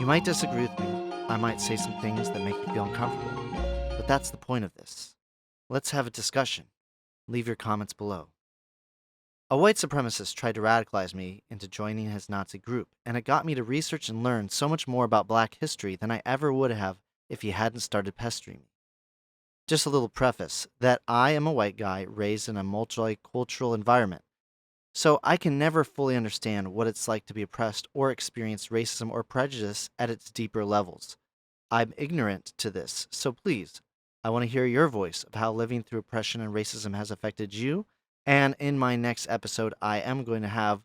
might disagree with me. I might say some things that make you feel uncomfortable. But that's the point of this. Let's have a discussion. Leave your comments below. A white supremacist tried to radicalize me into joining his Nazi group, and it got me to research and learn so much more about black history than I ever would have if he hadn't started pestering me. Just a little preface that I am a white guy raised in a multicultural environment, so I can never fully understand what it's like to be oppressed or experience racism or prejudice at its deeper levels. I'm ignorant to this, so please, I want to hear your voice of how living through oppression and racism has affected you. And in my next episode, I am going to have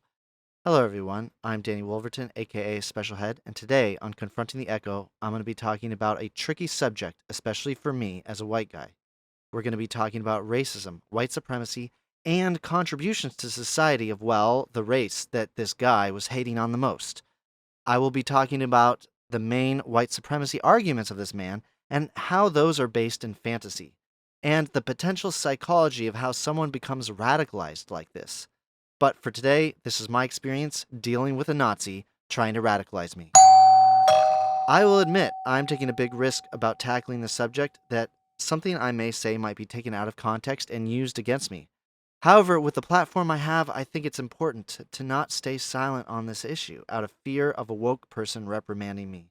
hello, everyone. I'm Danny Wolverton, aka Special Head, and today on Confronting the Echo, I'm going to be talking about a tricky subject, especially for me as a white guy. We're going to be talking about racism, white supremacy, and contributions to society of, well, the race that this guy was hating on the most. I will be talking about the main white supremacy arguments of this man and how those are based in fantasy, and the potential psychology of how someone becomes radicalized like this. But for today, this is my experience dealing with a Nazi trying to radicalize me. I will admit I'm taking a big risk about tackling the subject that something I may say might be taken out of context and used against me. However, with the platform I have, I think it's important to not stay silent on this issue out of fear of a woke person reprimanding me.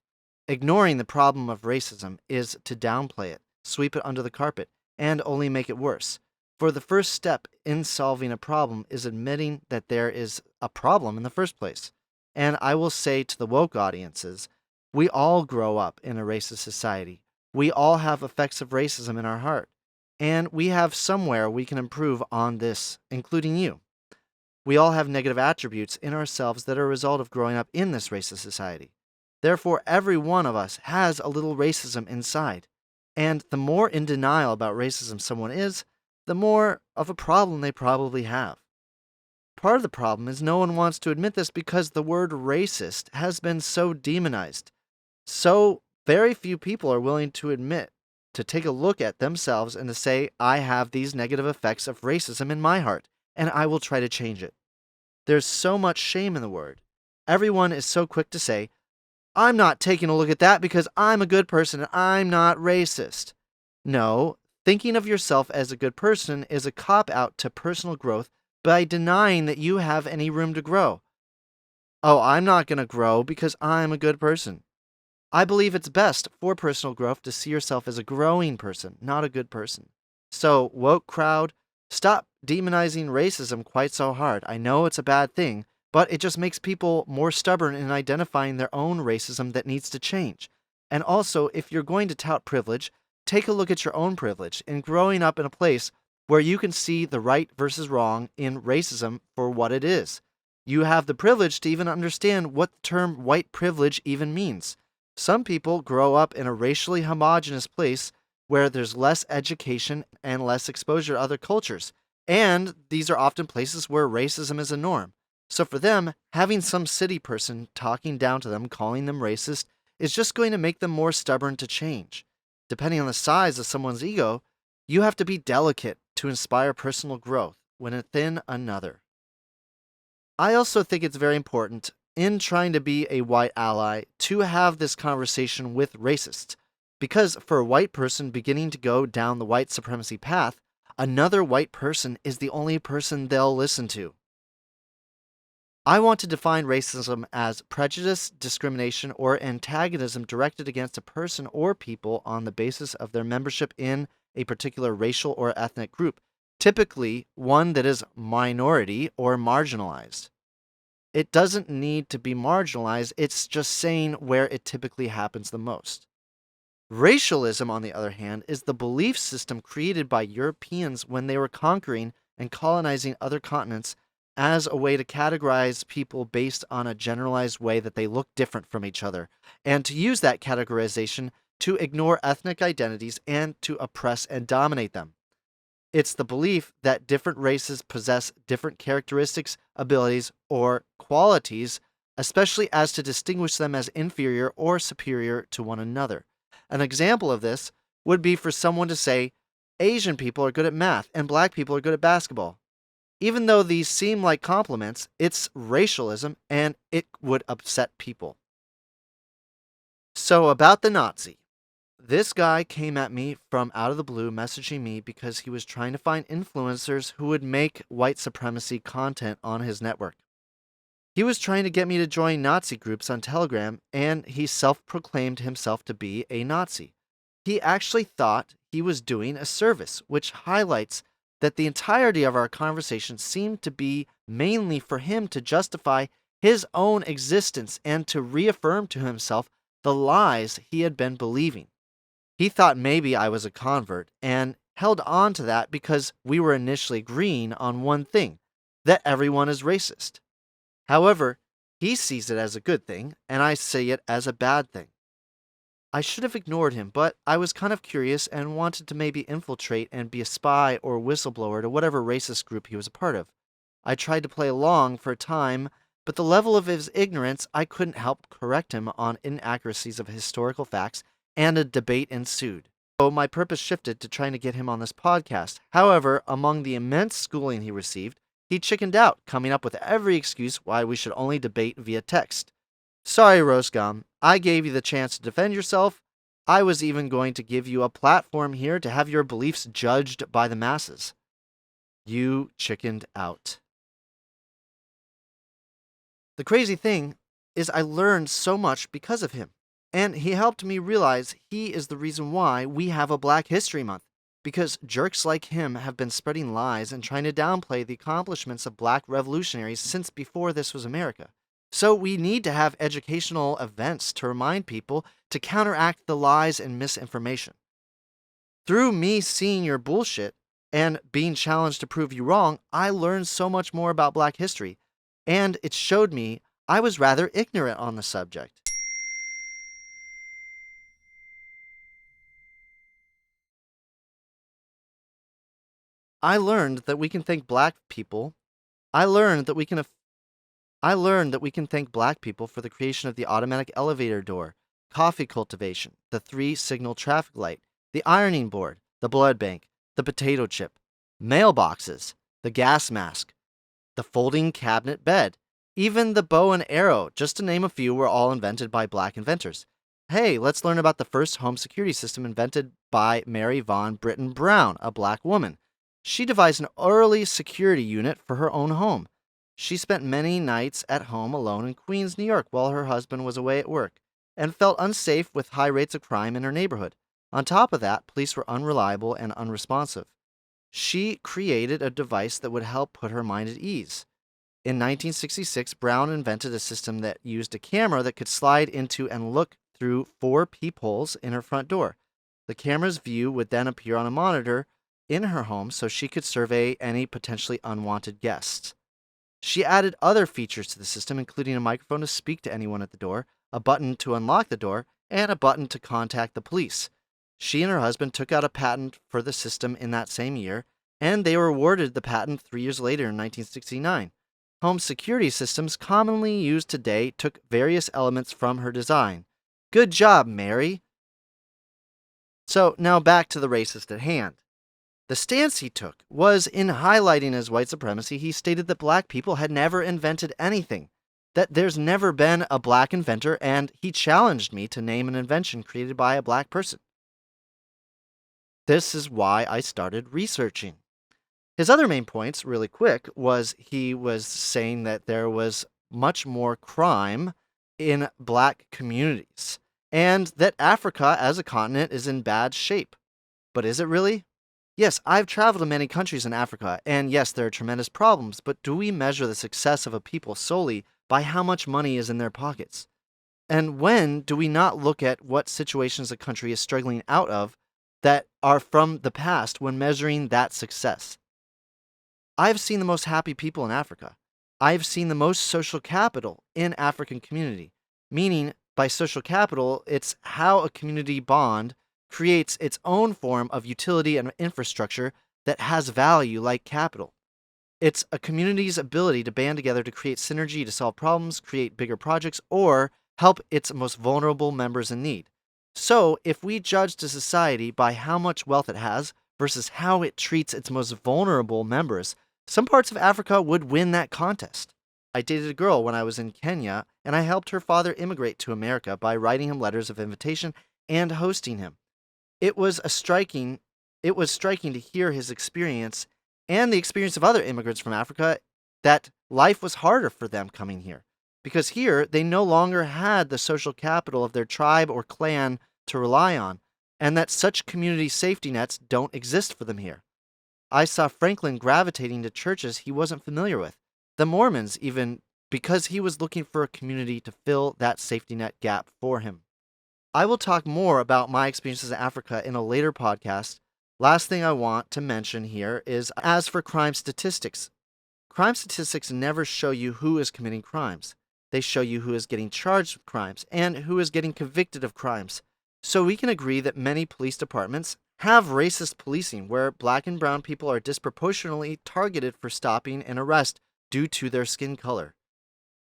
Ignoring the problem of racism is to downplay it, sweep it under the carpet, and only make it worse. For the first step in solving a problem is admitting that there is a problem in the first place. And I will say to the woke audiences, we all grow up in a racist society. We all have effects of racism in our heart. And we have somewhere we can improve on this, including you. We all have negative attributes in ourselves that are a result of growing up in this racist society. Therefore, every one of us has a little racism inside. And the more in denial about racism someone is, the more of a problem they probably have. Part of the problem is no one wants to admit this because the word racist has been so demonized. So very few people are willing to admit, to take a look at themselves and to say, I have these negative effects of racism in my heart, and I will try to change it. There's so much shame in the word. Everyone is so quick to say, I'm not taking a look at that because I'm a good person and I'm not racist. No, thinking of yourself as a good person is a cop-out to personal growth by denying that you have any room to grow. Oh, I'm not going to grow because I'm a good person. I believe it's best for personal growth to see yourself as a growing person, not a good person. So, woke crowd, stop demonizing racism quite so hard. I know it's a bad thing, but it just makes people more stubborn in identifying their own racism that needs to change. And also, if you're going to tout privilege, take a look at your own privilege in growing up in a place where you can see the right versus wrong in racism for what it is. You have the privilege to even understand what the term white privilege even means. Some people grow up in a racially homogenous place where there's less education and less exposure to other cultures. And these are often places where racism is a norm. So for them, having some city person talking down to them, calling them racist, is just going to make them more stubborn to change. Depending on the size of someone's ego, you have to be delicate to inspire personal growth within another. I also think it's very important in trying to be a white ally to have this conversation with racists. Because for a white person beginning to go down the white supremacy path, another white person is the only person they'll listen to. I want to define racism as prejudice, discrimination, or antagonism directed against a person or people on the basis of their membership in a particular racial or ethnic group, typically one that is minority or marginalized. It doesn't need to be marginalized, it's just saying where it typically happens the most. Racialism, on the other hand, is the belief system created by Europeans when they were conquering and colonizing other continents as a way to categorize people based on a generalized way that they look different from each other, and to use that categorization to ignore ethnic identities and to oppress and dominate them. It's the belief that different races possess different characteristics, abilities, or qualities, especially as to distinguish them as inferior or superior to one another. An example of this would be for someone to say, Asian people are good at math and black people are good at basketball. Even though these seem like compliments, it's racialism and it would upset people. So, about the Nazi. This guy came at me from out of the blue, messaging me because he was trying to find influencers who would make white supremacy content on his network. He was trying to get me to join Nazi groups on Telegram, and he self proclaimed himself to be a Nazi. He actually thought he was doing a service, which highlights that the entirety of our conversation seemed to be mainly for him to justify his own existence and to reaffirm to himself the lies he had been believing. He thought maybe I was a convert and held on to that because we were initially agreeing on one thing, that everyone is racist. However, he sees it as a good thing, and I see it as a bad thing. I should have ignored him, but I was kind of curious and wanted to maybe infiltrate and be a spy or whistleblower to whatever racist group he was a part of. I tried to play along for a time, but the level of his ignorance, I couldn't help correct him on inaccuracies of historical facts, and a debate ensued. So my purpose shifted to trying to get him on this podcast. However, among the immense schooling he received, he chickened out, coming up with every excuse why we should only debate via text. Sorry, Roscom, I gave you the chance to defend yourself. I was even going to give you a platform here to have your beliefs judged by the masses. You chickened out. The crazy thing is I learned so much because of him, and he helped me realize he is the reason why we have a Black History Month, because jerks like him have been spreading lies and trying to downplay the accomplishments of black revolutionaries since before this was America. So we need to have educational events to remind people to counteract the lies and misinformation. Through me seeing your bullshit and being challenged to prove you wrong, I learned so much more about black history, and it showed me I was rather ignorant on the subject. I learned that we can thank black people. I learned that we can I learned that we can thank black people for the creation of the automatic elevator door, coffee cultivation, the three-signal traffic light, the ironing board, the blood bank, the potato chip, mailboxes, the gas mask, the folding cabinet bed, even the bow and arrow, just to name a few, were all invented by black inventors. Hey, let's learn about the first home security system invented by Mary Von Britton Brown, a black woman. She devised an early security unit for her own home. She spent many nights at home alone in Queens, New York, while her husband was away at work, and felt unsafe with high rates of crime in her neighborhood. On top of that, police were unreliable and unresponsive. She created a device that would help put her mind at ease. In 1966, Brown invented a system that used a camera that could slide into and look through 4 peepholes in her front door. The camera's view would then appear on a monitor in her home so she could survey any potentially unwanted guests. She added other features to the system, including a microphone to speak to anyone at the door, a button to unlock the door, and a button to contact the police. She and her husband took out a patent for the system in that same year, and they were awarded the patent 3 years later in 1969. Home security systems commonly used today took various elements from her design. Good job, Mary! So now back to the racist at hand. The stance he took was in highlighting his white supremacy. He stated that black people had never invented anything, that there's never been a black inventor, and he challenged me to name an invention created by a black person. This is why I started researching. His other main points, really quick, was he was saying that there was much more crime in black communities, and that Africa as a continent is in bad shape. But is it really? Yes, I've traveled to many countries in Africa, and yes, there are tremendous problems, but do we measure the success of a people solely by how much money is in their pockets? And when do we not look at what situations a country is struggling out of that are from the past when measuring that success? I've seen the most happy people in Africa. I've seen the most social capital in African community, meaning by social capital, it's how a community bond creates its own form of utility and infrastructure that has value like capital. It's a community's ability to band together to create synergy to solve problems, create bigger projects, or help its most vulnerable members in need. So, if we judged a society by how much wealth it has versus how it treats its most vulnerable members, some parts of Africa would win that contest. I dated a girl when I was in Kenya, and I helped her father immigrate to America by writing him letters of invitation and hosting him. It was a striking it was striking to hear his experience and the experience of other immigrants from Africa that life was harder for them coming here because here they no longer had the social capital of their tribe or clan to rely on, and that such community safety nets don't exist for them here. I saw Franklin gravitating to churches he wasn't familiar with, the Mormons even, because he was looking for a community to fill that safety net gap for him. I will talk more about my experiences in Africa in a later podcast. Last thing I want to mention here is as for crime statistics never show you who is committing crimes. They show you who is getting charged with crimes and who is getting convicted of crimes. So we can agree that many police departments have racist policing where black and brown people are disproportionately targeted for stopping and arrest due to their skin color.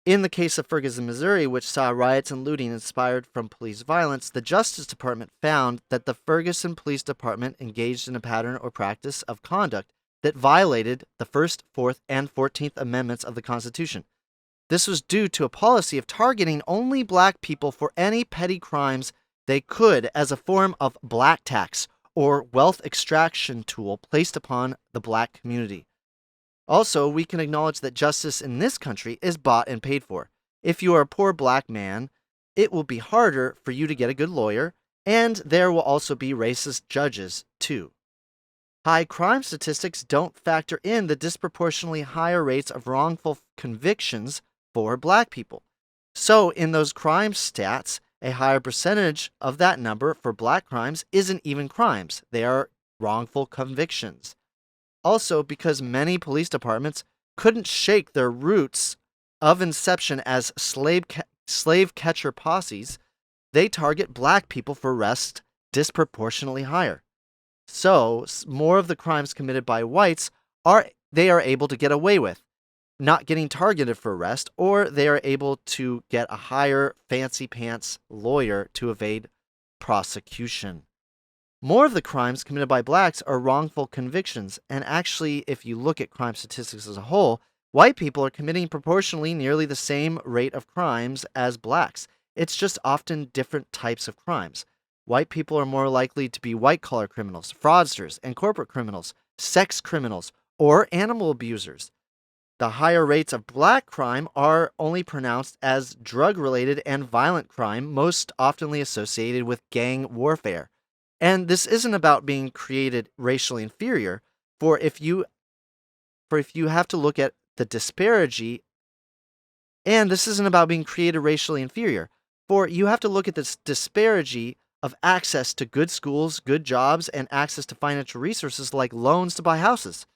In the case of Ferguson, Missouri, which saw riots and looting inspired from police violence, the Justice Department found that the Ferguson Police Department engaged in a pattern or practice of conduct that violated the First, Fourth, and 14th Amendments of the Constitution. This was due to a policy of targeting only black people for any petty crimes they could as a form of black tax or wealth extraction tool placed upon the black community. Also, we can acknowledge that justice in this country is bought and paid for. If you are a poor black man, it will be harder for you to get a good lawyer, and there will also be racist judges, too. High crime statistics don't factor in the disproportionately higher rates of wrongful convictions for black people. So, in those crime stats, a higher percentage of that number for black crimes isn't even crimes, they are wrongful convictions. Also, because many police departments couldn't shake their roots of inception as slave catcher posses, they target black people for arrest disproportionately higher. So, more of the crimes committed by whites are able to get away with, not getting targeted for arrest, or they are able to get a higher fancy pants lawyer to evade prosecution. More of the crimes committed by blacks are wrongful convictions, and actually, if you look at crime statistics as a whole, white people are committing proportionally nearly the same rate of crimes as blacks. It's just often different types of crimes. White people are more likely to be white-collar criminals, fraudsters, and corporate criminals, sex criminals, or animal abusers. The higher rates of black crime are only pronounced as drug-related and violent crime, most oftenly associated with gang warfare. And this isn't about being created racially inferior, for if you have to look at the disparity, and this isn't about being created racially inferior, for you have to look at this disparity of access to good schools, good jobs, and access to financial resources like loans to buy houses.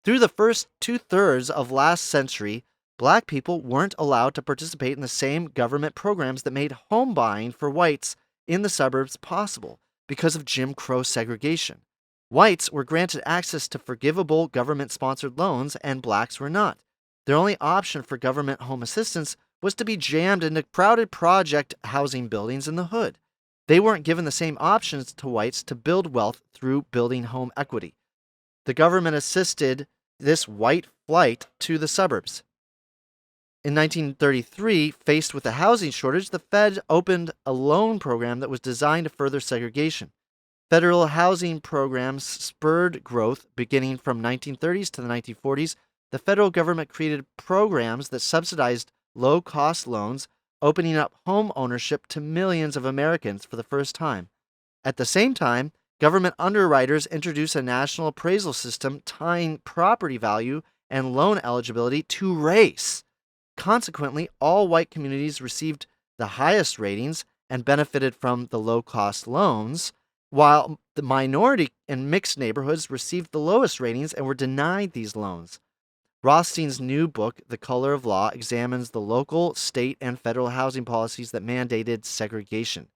Through the first 2/3 of last century, black people weren't allowed to participate in the same government programs that made home buying for whites in the suburbs possible because of Jim Crow segregation. Whites were granted access to forgivable government-sponsored loans, and blacks were not. Their only option for government home assistance was to be jammed into crowded project housing buildings in the hood. They weren't given the same options to whites to build wealth through building home equity. The government assisted this white flight to the suburbs. In 1933, faced with a housing shortage, the Fed opened a loan program that was designed to further segregation. Federal housing programs spurred growth beginning from 1930s to the 1940s. The federal government created programs that subsidized low-cost loans, opening up home ownership to millions of Americans for the first time. At the same time, government underwriters introduced a national appraisal system tying property value and loan eligibility to race. Consequently, all white communities received the highest ratings and benefited from the low-cost loans, while the minority and mixed neighborhoods received the lowest ratings and were denied these loans. Rothstein's new book, The Color of Law, examines the local, state, and federal housing policies that mandated segregation.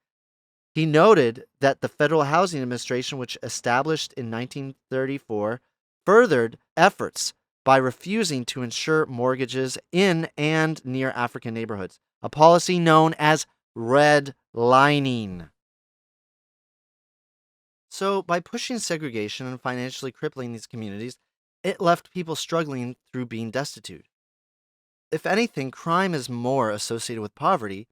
He noted that the Federal Housing Administration, which established in 1934, furthered efforts by refusing to insure mortgages in and near African neighborhoods, a policy known as redlining. So, by pushing segregation and financially crippling these communities, it left people struggling through being destitute. If anything, crime is more associated with poverty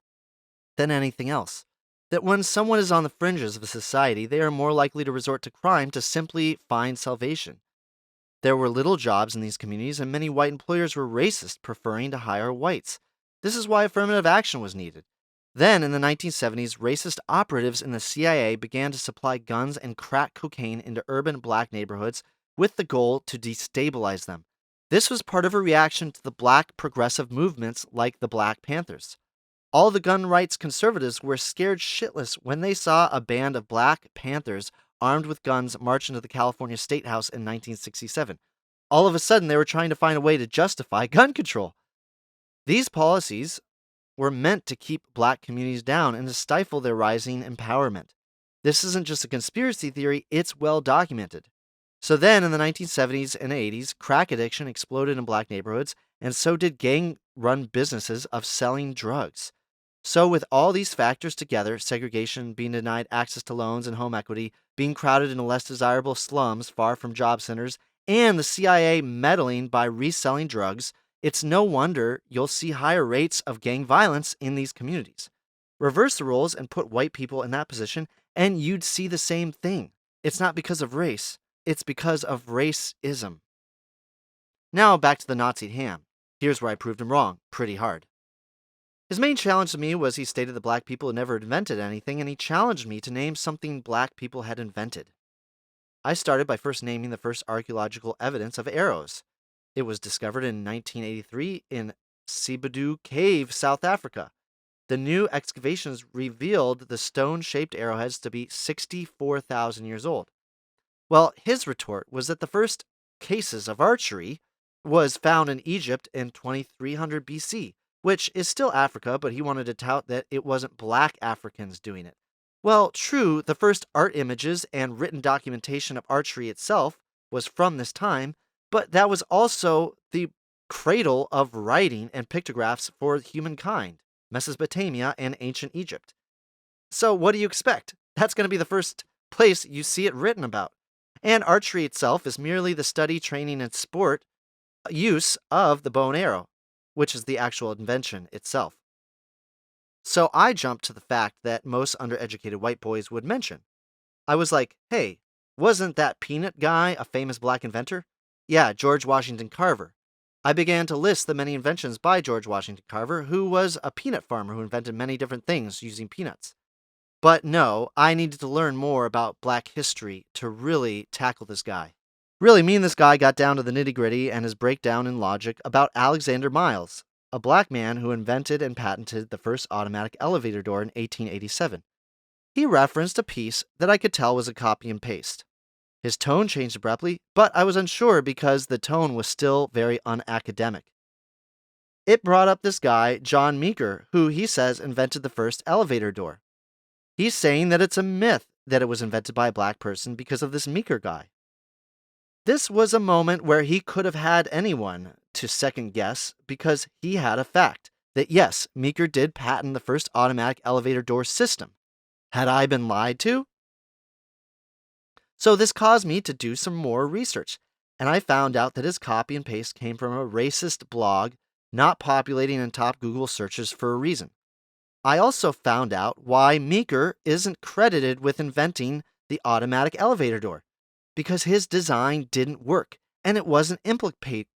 than anything else. That when someone is on the fringes of a society, they are more likely to resort to crime to simply find salvation. There were little jobs in these communities, and many white employers were racist, preferring to hire whites. This is why affirmative action was needed. Then, in the 1970s, racist operatives in the CIA began to supply guns and crack cocaine into urban black neighborhoods with the goal to destabilize them. This was part of a reaction to the black progressive movements like the Black Panthers. All the gun rights conservatives were scared shitless when they saw a band of Black Panthers armed with guns march into the California State House in 1967. All of a sudden, they were trying to find a way to justify gun control. These policies were meant to keep black communities down and to stifle their rising empowerment. This isn't just a conspiracy theory, it's well documented. So then, in the 1970s and 80s, crack addiction exploded in black neighborhoods, and so did gang run businesses of selling drugs. So, with all these factors together, segregation, being denied access to loans and home equity, being crowded into less desirable slums far from job centers, and the CIA meddling by reselling drugs, it's no wonder you'll see higher rates of gang violence in these communities. Reverse the roles and put white people in that position, and you'd see the same thing. It's not because of race, it's because of racism. Now, back to the Nazi ham. Here's where I proved him wrong, pretty hard. His main challenge to me was he stated that black people had never invented anything, and he challenged me to name something black people had invented. I started by first naming the first archaeological evidence of arrows. It was discovered in 1983 in Sibudu Cave, South Africa. The new excavations revealed the stone-shaped arrowheads to be 64,000 years old. Well, his retort was that the first cases of archery was found in Egypt in 2300 BC, which is still Africa, but he wanted to tout that it wasn't black Africans doing it. Well, true, the first art images and written documentation of archery itself was from this time, but that was also the cradle of writing and pictographs for humankind, Mesopotamia and ancient Egypt. So what do you expect? That's going to be the first place you see it written about. And archery itself is merely the study, training, and sport use of the bow and arrow, which is the actual invention itself. So I jumped to the fact that most undereducated white boys would mention. I was like, hey, wasn't that peanut guy a famous black inventor? Yeah, George Washington Carver. I began to list the many inventions by George Washington Carver, who was a peanut farmer who invented many different things using peanuts. But no, I needed to learn more about black history to really tackle this guy. Really, me and this guy got down to the nitty-gritty and his breakdown in logic about Alexander Miles, a black man who invented and patented the first automatic elevator door in 1887. He referenced a piece that I could tell was a copy and paste. His tone changed abruptly, but I was unsure because the tone was still very unacademic. It brought up this guy, John Meeker, who he says invented the first elevator door. He's saying that it's a myth that it was invented by a black person because of this Meeker guy. This was a moment where he could have had anyone to second guess because he had a fact that yes, Meeker did patent the first automatic elevator door system. Had I been lied to? So this caused me to do some more research, and I found out that his copy and paste came from a racist blog not populating in top Google searches for a reason. I also found out why Meeker isn't credited with inventing the automatic elevator door, because his design didn't work, and it wasn't implicated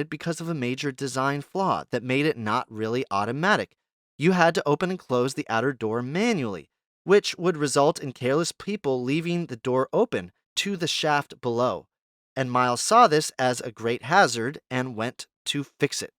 because of a major design flaw that made it not really automatic. You had to open and close the outer door manually, which would result in careless people leaving the door open to the shaft below. And Miles saw this as a great hazard and went to fix it.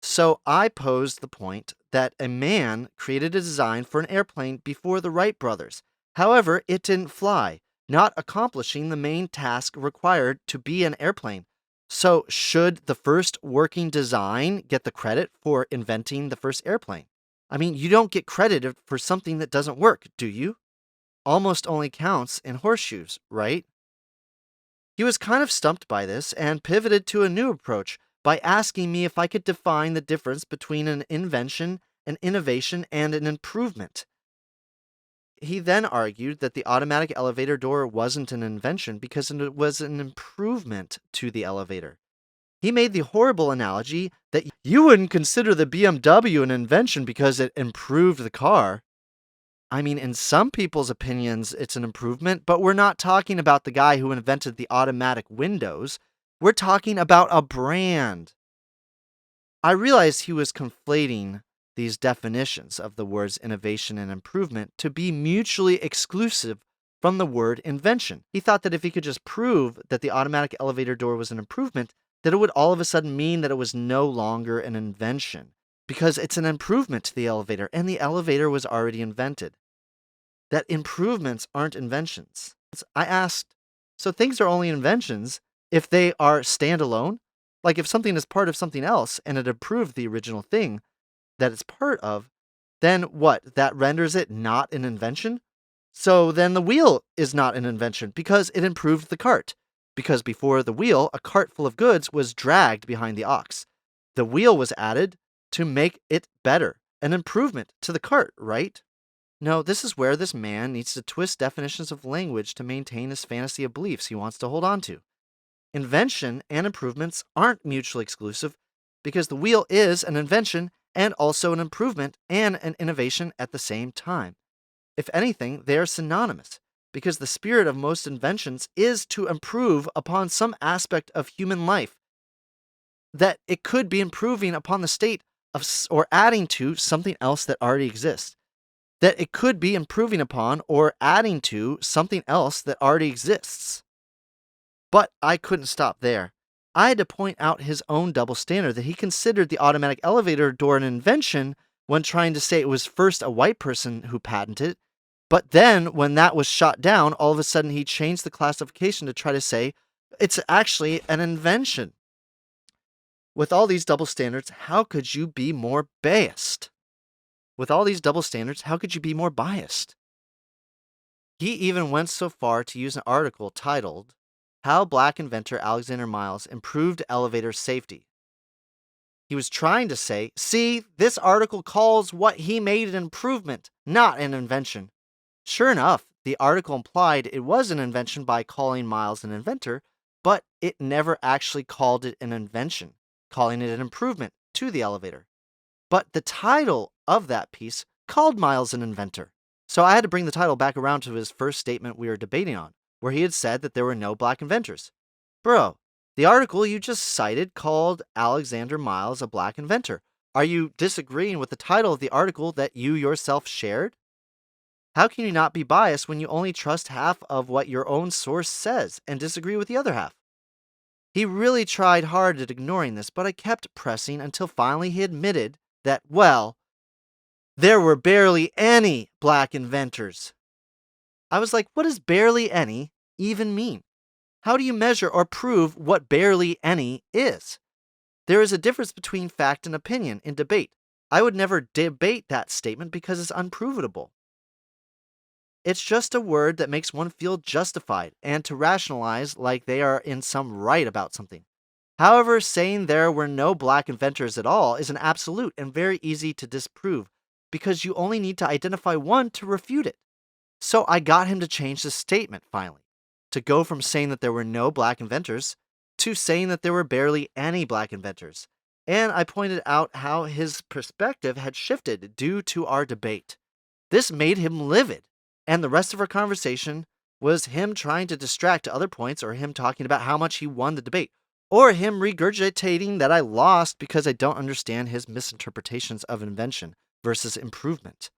So I posed the point that a man created a design for an airplane before the Wright brothers. However, it didn't fly, not accomplishing the main task required to be an airplane. So should the first working design get the credit for inventing the first airplane? I mean, you don't get credited for something that doesn't work, do you? Almost only counts in horseshoes, right? He was kind of stumped by this and pivoted to a new approach by asking me if I could define the difference between an invention, an innovation, and an improvement. He then argued that the automatic elevator door wasn't an invention because it was an improvement to the elevator. He made the horrible analogy that you wouldn't consider the BMW an invention because it improved the car. I mean, in some people's opinions, it's an improvement, but we're not talking about the guy who invented the automatic windows. We're talking about a brand. I realized he was conflating these definitions of the words innovation and improvement to be mutually exclusive from the word invention. He thought that if he could just prove that the automatic elevator door was an improvement, that it would all of a sudden mean that it was no longer an invention, because it's an improvement to the elevator, and the elevator was already invented. That improvements aren't inventions. I asked, so things are only inventions if they are standalone? Like if something is part of something else and it improved the original thing that it's part of, then what? That renders it not an invention? So then the wheel is not an invention because it improved the cart. Because before the wheel, a cart full of goods was dragged behind the ox. The wheel was added to make it better, an improvement to the cart, right? No, this is where this man needs to twist definitions of language to maintain his fantasy of beliefs he wants to hold on to. Invention and improvements aren't mutually exclusive because the wheel is an invention and also an improvement and an innovation at the same time. If anything, they are synonymous because the spirit of most inventions is to improve upon some aspect of human life, that it could be improving upon the state of or adding to something else that already exists. That it could be improving upon or adding to something else that already exists. But I couldn't stop there. I had to point out his own double standard that he considered the automatic elevator door an invention when trying to say it was first a white person who patented it. But then, when that was shot down, all of a sudden he changed the classification to try to say it's actually an invention. With all these double standards, how could you be more biased? With all these double standards, how could you be more biased? He even went so far to use an article titled, How Black Inventor Alexander Miles Improved Elevator Safety. He was trying to say, see, this article calls what he made an improvement, not an invention. Sure enough, the article implied it was an invention by calling Miles an inventor, but it never actually called it an invention, calling it an improvement to the elevator. But the title of that piece called Miles an inventor. So I had to bring the title back around to his first statement we were debating on, where he had said that there were no black inventors. Bro, the article you just cited called Alexander Miles a black inventor. Are you disagreeing with the title of the article that you yourself shared? How can you not be biased when you only trust half of what your own source says and disagree with the other half? He really tried hard at ignoring this, but I kept pressing until finally he admitted that, well, there were barely any black inventors. I was like, what does barely any even mean? How do you measure or prove what barely any is? There is a difference between fact and opinion in debate. I would never debate that statement because it's unprovable. It's just a word that makes one feel justified and to rationalize like they are in some right about something. However, saying there were no black inventors at all is an absolute and very easy to disprove because you only need to identify one to refute it. So I got him to change the statement finally, to go from saying that there were no black inventors to saying that there were barely any black inventors. And I pointed out how his perspective had shifted due to our debate. This made him livid, and the rest of our conversation was him trying to distract to other points or him talking about how much he won the debate, or him regurgitating that I lost because I don't understand his misinterpretations of invention versus improvement.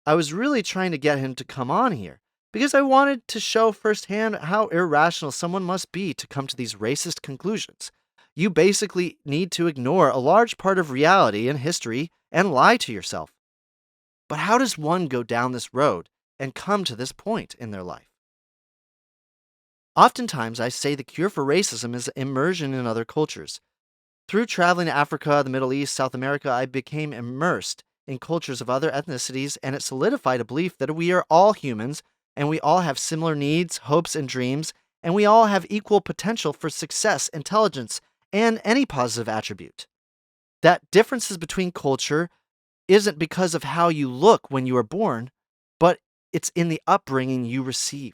I was really trying to get him to come on here because I wanted to show firsthand how irrational someone must be to come to these racist conclusions. You basically need to ignore a large part of reality and history and lie to yourself. But how does one go down this road and come to this point in their life? Oftentimes, I say the cure for racism is immersion in other cultures. Through traveling to Africa, the Middle East, South America, I became immersed in cultures of other ethnicities, and it solidified a belief that we are all humans, and we all have similar needs, hopes, and dreams, and we all have equal potential for success, intelligence, and any positive attribute. That differences between culture isn't because of how you look when you are born, but it's in the upbringing you receive.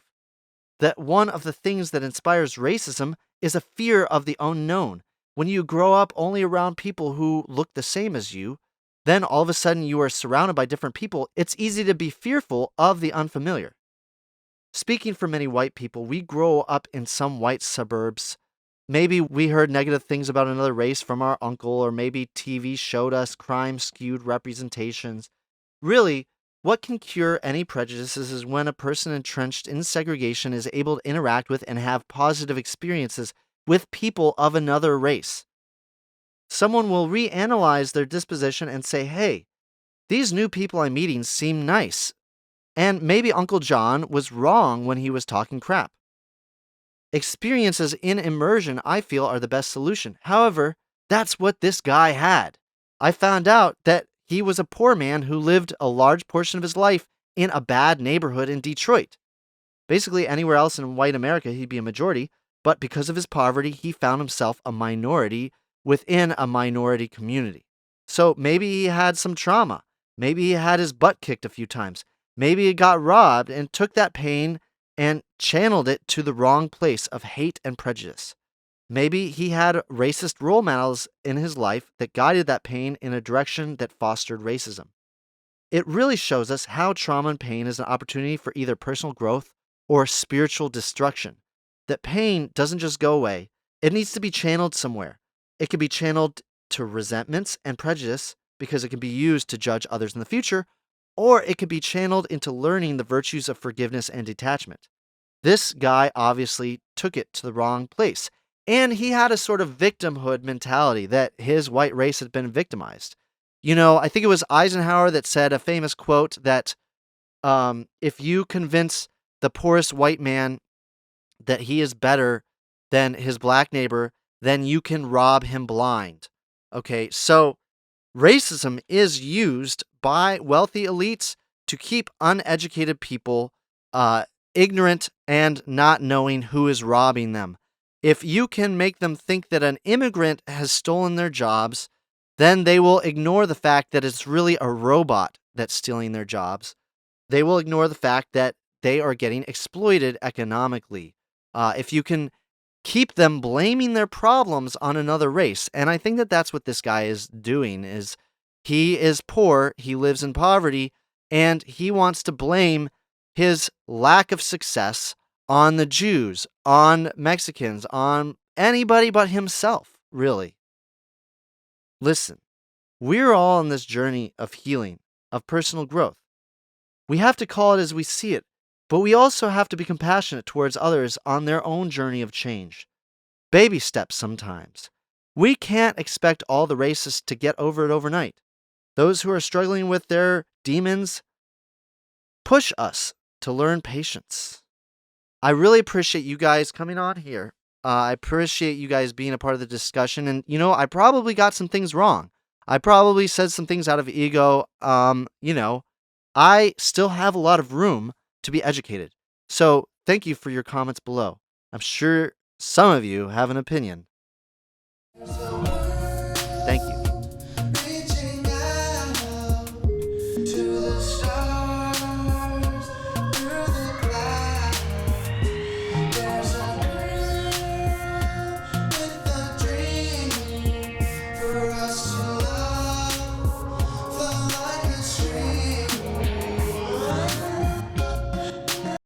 That one of the things that inspires racism is a fear of the unknown, When you grow up only around people who look the same as you, then all of a sudden you are surrounded by different people. It's easy to be fearful of the unfamiliar. Speaking for many white people, we grow up in some white suburbs. Maybe we heard negative things about another race from our uncle, or maybe TV showed us crime skewed representations. Really, what can cure any prejudices is when a person entrenched in segregation is able to interact with and have positive experiences with people of another race. Someone will reanalyze their disposition and say, hey, these new people I'm meeting seem nice. And maybe Uncle John was wrong when he was talking crap. Experiences in immersion, I feel, are the best solution. However, that's what this guy had. I found out that he was a poor man who lived a large portion of his life in a bad neighborhood in Detroit. Basically, anywhere else in white America, he'd be a majority, but because of his poverty, he found himself a minority within a minority community. So maybe he had some trauma. Maybe he had his butt kicked a few times. Maybe he got robbed and took that pain and channeled it to the wrong place of hate and prejudice. Maybe he had racist role models in his life that guided that pain in a direction that fostered racism. It really shows us how trauma and pain is an opportunity for either personal growth or spiritual destruction. That pain doesn't just go away, it needs to be channeled somewhere. It can be channeled to resentments and prejudice because it can be used to judge others in the future, or it can be channeled into learning the virtues of forgiveness and detachment. This guy obviously took it to the wrong place, and he had a sort of victimhood mentality that his white race had been victimized. I think it was Eisenhower that said a famous quote that if you convince the poorest white man that he is better than his black neighbor, then you can rob him blind. Okay, so racism is used by wealthy elites to keep uneducated people ignorant and not knowing who is robbing them. If you can make them think that an immigrant has stolen their jobs, then they will ignore the fact that it's really a robot that's stealing their jobs. They will ignore the fact that they are getting exploited economically. If you can keep them blaming their problems on another race, and I think that that's what this guy is doing, is he is poor, he lives in poverty, and he wants to blame his lack of success on the Jews, on Mexicans, on anybody but himself, really. Listen, we're all on this journey of healing, of personal growth. We have to call it as we see it, but we also have to be compassionate towards others on their own journey of change. Baby steps sometimes. We can't expect all the racists to get over it overnight. Those who are struggling with their demons push us to learn patience. I really appreciate you guys coming on here. I appreciate you guys being a part of the discussion. And, I probably got some things wrong. I probably said some things out of ego. I still have a lot of room to be educated. So thank you for your comments below. I'm sure some of you have an opinion.